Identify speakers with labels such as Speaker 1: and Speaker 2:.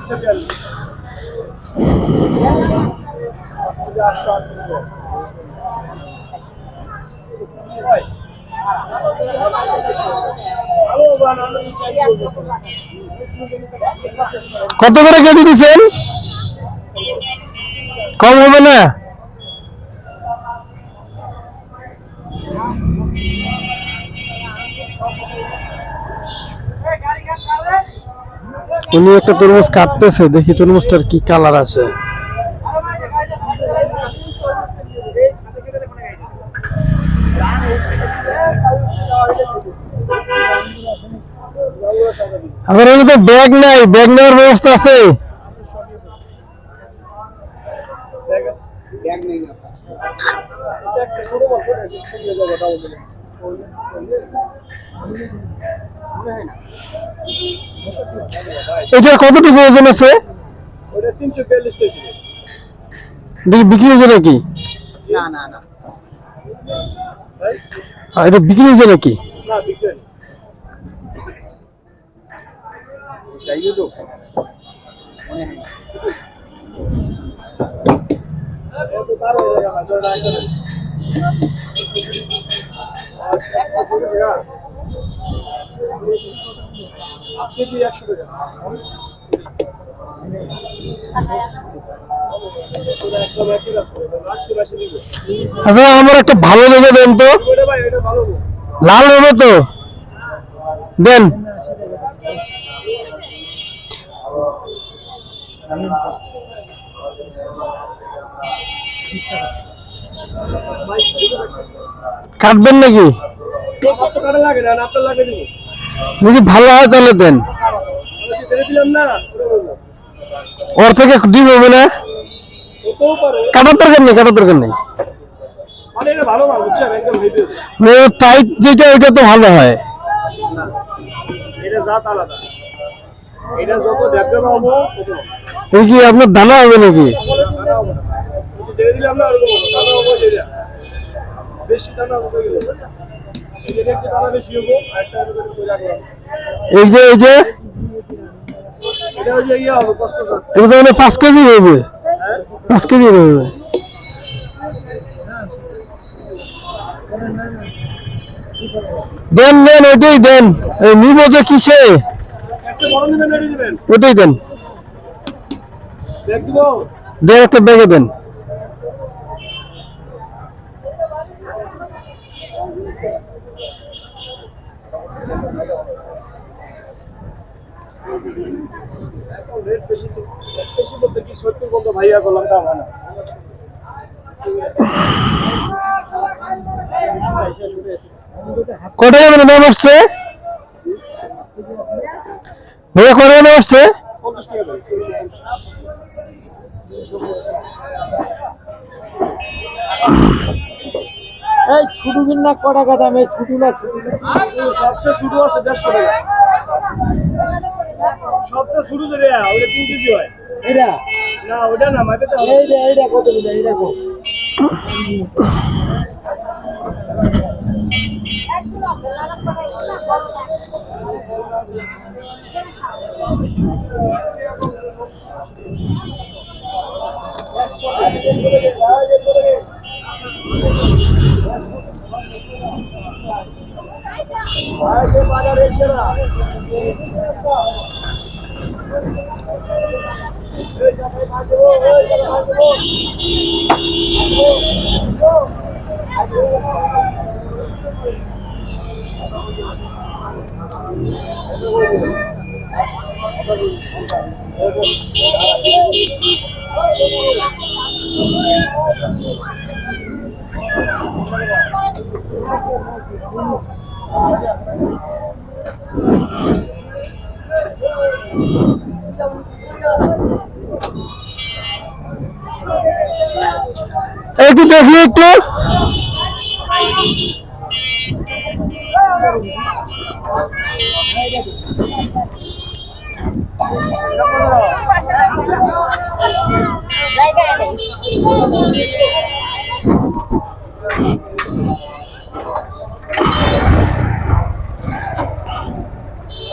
Speaker 1: কত করে কেজি দিচ্ছেন? কম হবে না? উনি একটা তরমুজ কাটতেছে, দেখি তরমুজটার কি কালার আছে। আমার তো ব্যাগ নাই, ব্যাগ নেওয়ার ব্যবস্থা আছে? এটা কতটুকু ওজন আছে? বিক্রি হয়েছে নাকি? এটা বিক্রি হয়েছে নাকি? আচ্ছা, আমার একটা ভালো দেখে দেন তো। লাল হবে তো? দেন। কাটবেন নাকি? যদি ভালো হয় তাহলে দেন। ওর থেকে ডিম হবে না? কাটার দরকার নেই, কাটার দরকার নেই। টাইট যেটা ওইটা তো ভালো হয়। এই কি আপনার দানা হবে নাকি? এই যে এটা মানে 5 কেজি হবে, 5 কেজি হবে। দেন দেন, ওইটাই দেন। নিবো যে কিসে, ওইটাই দেন। দেন, একটা ব্যাগে দেন। কত টাকা দাম আসছে ভাইয়া? কত দাম আসছে?
Speaker 2: এই ছুটু কিনা ক টাকা দাম? এই ছুটু না, ছুটু সবচেয়ে ছুটু আছে 150 টাকা। সবচেয়ে ছুটু যে রে, ওটা 3 কেজি হয়। এটা না, ওটা না, মাপে তো এইটা কত দিলে? এইটা কত?
Speaker 1: একটু দেখি একটু।